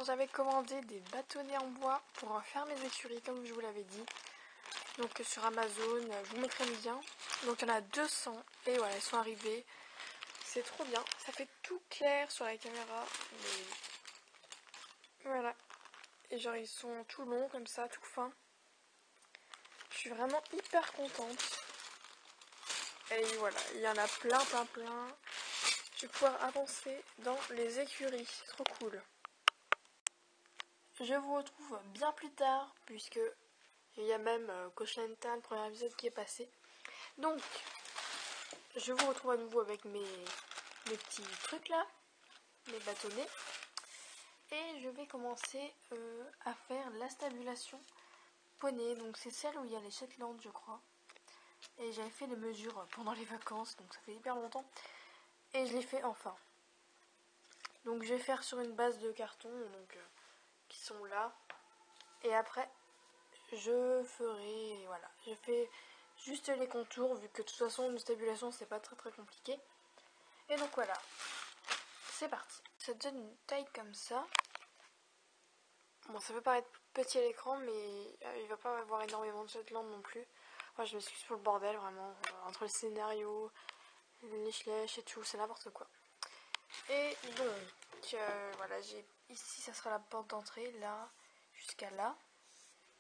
j'avais commandé des bâtonnets en bois pour en faire mes écuries comme je vous l'avais dit. Donc sur Amazon, je vous mettrai le lien. Donc il y en a 200 et voilà, ils sont arrivés. C'est trop bien, ça fait tout clair sur la caméra. Mais voilà, et genre ils sont tout longs comme ça, tout fins. Je suis vraiment hyper contente. Et voilà, il y en a plein. Je vais pouvoir avancer dans les écuries, c'est trop cool. Je vous retrouve bien plus tard, puisque il y a même Koh-Lanta, le premier épisode qui est passé. Donc, je vous retrouve à nouveau avec mes petits trucs là, mes bâtonnets. Et je vais commencer à faire la stabulation poney. Donc c'est celle où il y a les Shetland, je crois. Et j'avais fait les mesures pendant les vacances, donc ça fait hyper longtemps. Et je l'ai fait enfin. Donc je vais faire sur une base de carton, donc qui sont là. Et après, je ferai, voilà, je fais juste les contours, vu que de toute façon, une stabulation, c'est pas très compliqué. Et donc voilà, c'est parti. Ça donne une taille comme ça. Bon, ça peut paraître petit à l'écran, mais il va pas avoir énormément de Shetland non plus. Moi, je m'excuse pour le bordel, vraiment. Entre le scénario, les flèches et tout, c'est n'importe quoi. Et donc, voilà, j'ai ici, ça sera la porte d'entrée, là, jusqu'à là.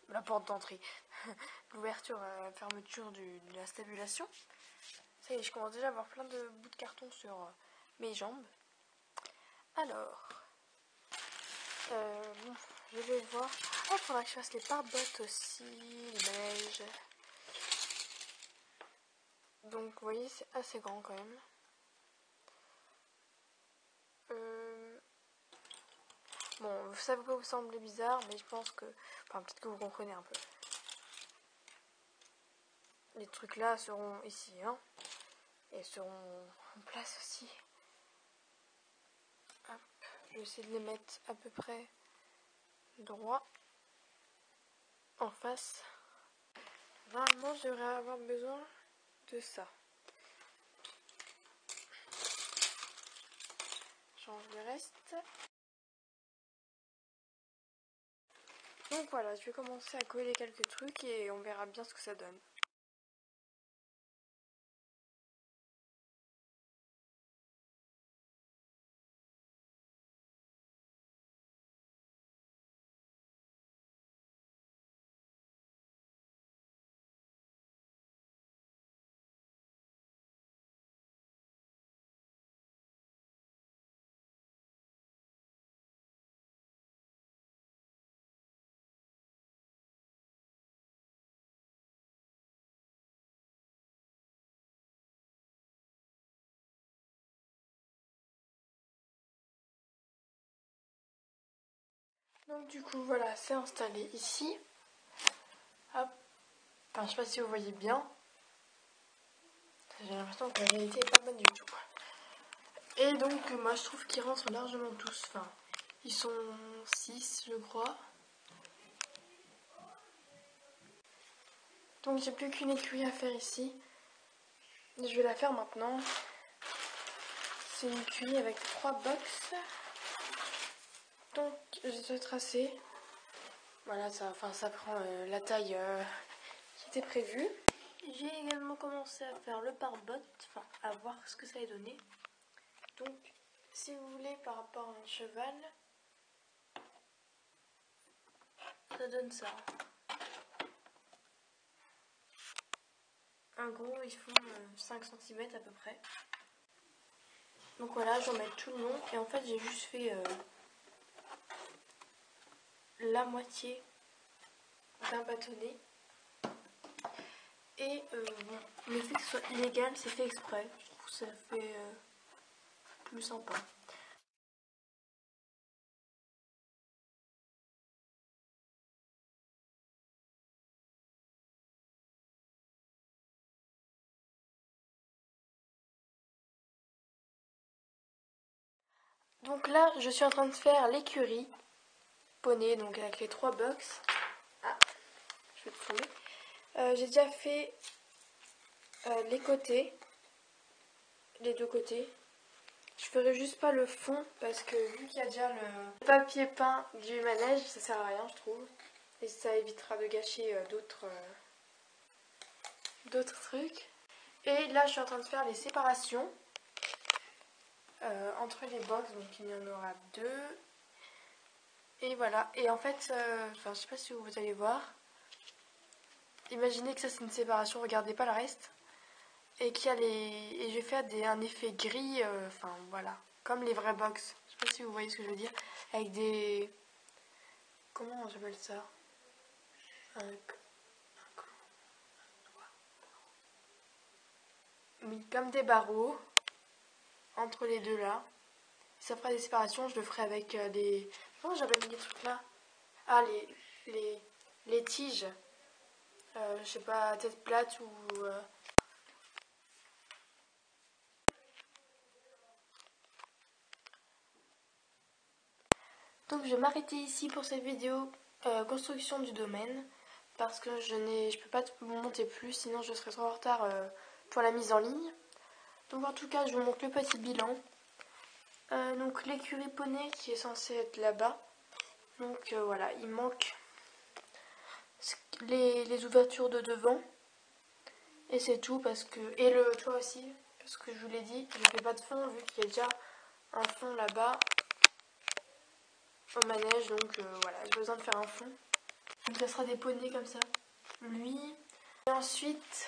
La porte d'entrée. L'ouverture, fermeture de la stabulation. Ça y est, je commence déjà à avoir plein de bouts de carton sur mes jambes. Alors, bon, je vais voir. Oh, il faudra que je fasse les pare-bottes aussi, les neiges. Donc, vous voyez, c'est assez grand quand même. Bon, ça peut vous sembler bizarre, mais je pense que... Enfin, peut-être que vous comprenez un peu. Les trucs là seront ici, hein. Et seront en place aussi. Hop, je vais essayer de les mettre à peu près droit en face. Normalement, je devrais avoir besoin de ça. Change le reste. Donc voilà, je vais commencer à coller quelques trucs et on verra bien ce que ça donne. Donc du coup, voilà, c'est installé ici. Hop. Enfin, je sais pas si vous voyez bien. J'ai l'impression que la réalité est pas bonne du tout. Et donc, moi, je trouve qu'ils rentrent largement tous. Enfin, ils sont 6, je crois. Donc, j'ai plus qu'une écurie à faire ici. Je vais la faire maintenant. C'est une écurie avec 3 box. Donc, j'ai tout tracé. Voilà, ça prend la taille qui était prévue. J'ai également commencé à faire le pare-botte, enfin à voir ce que ça allait donner. Donc, si vous voulez, par rapport à un cheval, ça donne ça. En gros, ils font 5 cm à peu près. Donc voilà, j'en mets tout le long. Et en fait, j'ai juste fait la moitié d'un bâtonnet. Et bon, le fait que ce soit illégal, c'est fait exprès. Je trouve que ça fait plus sympa. Donc là, je suis en train de faire l'écurie poney, donc avec les 3 box. Ah, je vais te filmer. J'ai déjà fait les côtés, les 2 côtés. Je ferai juste pas le fond parce que vu qu'il y a déjà le papier peint du manège, ça sert à rien je trouve. Et ça évitera de gâcher d'autres trucs. Et là je suis en train de faire les séparations entre les box, donc il y en aura 2. Et voilà, et en fait, je sais pas si vous allez voir. Imaginez que ça c'est une séparation, regardez pas le reste. Et qu'il y a et je vais faire un effet gris, voilà, comme les vrais box. Je sais pas si vous voyez ce que je veux dire. Avec des... Comment j'appelle ça? Oui, comme des barreaux entre les deux là. Ça fera des séparations, je le ferai avec des... Comment j'appelle les trucs là? Ah, les tiges. Je sais pas, tête plate ou... Donc je vais m'arrêter ici pour cette vidéo construction du domaine. Parce que je peux pas vous monter plus, sinon je serai trop en retard pour la mise en ligne. Donc en tout cas, je vous montre le petit bilan. Donc l'écurie poney qui est censée être là-bas. Donc voilà, il manque les ouvertures de devant. Et c'est tout parce que... Et le toit aussi, parce que je vous l'ai dit, je ne fais pas de fond vu qu'il y a déjà un fond là-bas au manège. Donc voilà, j'ai besoin de faire un fond. Donc ça sera des poneys comme ça. Lui. Et ensuite,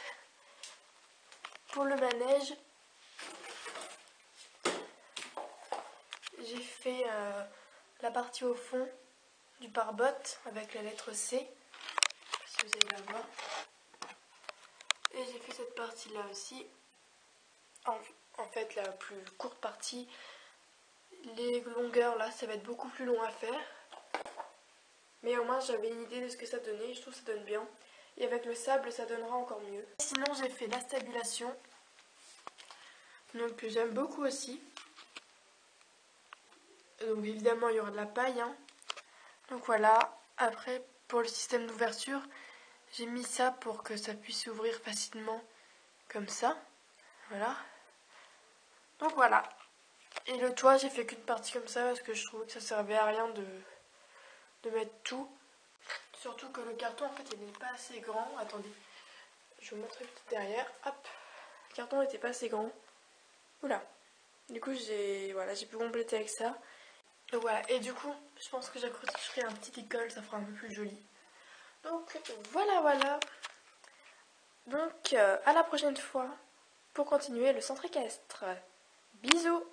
pour le manège, j'ai fait la partie au fond du pare-botte avec la lettre C. Je sais pas si vous allez la voir. Et j'ai fait cette partie-là aussi. En fait, la plus courte partie, les longueurs là, ça va être beaucoup plus long à faire. Mais au moins, j'avais une idée de ce que ça donnait. Je trouve que ça donne bien. Et avec le sable, ça donnera encore mieux. Sinon, j'ai fait la stabulation. Donc, j'aime beaucoup aussi. Donc, évidemment, il y aura de la paille. Hein. Donc, voilà. Après, pour le système d'ouverture, j'ai mis ça pour que ça puisse s'ouvrir facilement. Comme ça. Voilà. Donc, voilà. Et le toit, j'ai fait qu'une partie comme ça parce que je trouvais que ça servait à rien de mettre tout. Surtout que le carton, en fait, il n'est pas assez grand. Attendez, je vous montrerai tout derrière. Hop, le carton n'était pas assez grand. Oula. Du coup, j'ai pu compléter avec ça. Donc voilà, et du coup, je pense que j'accrocherai un petit école, ça fera un peu plus joli. Donc voilà. Donc à la prochaine fois pour continuer le centre équestre. Bisous!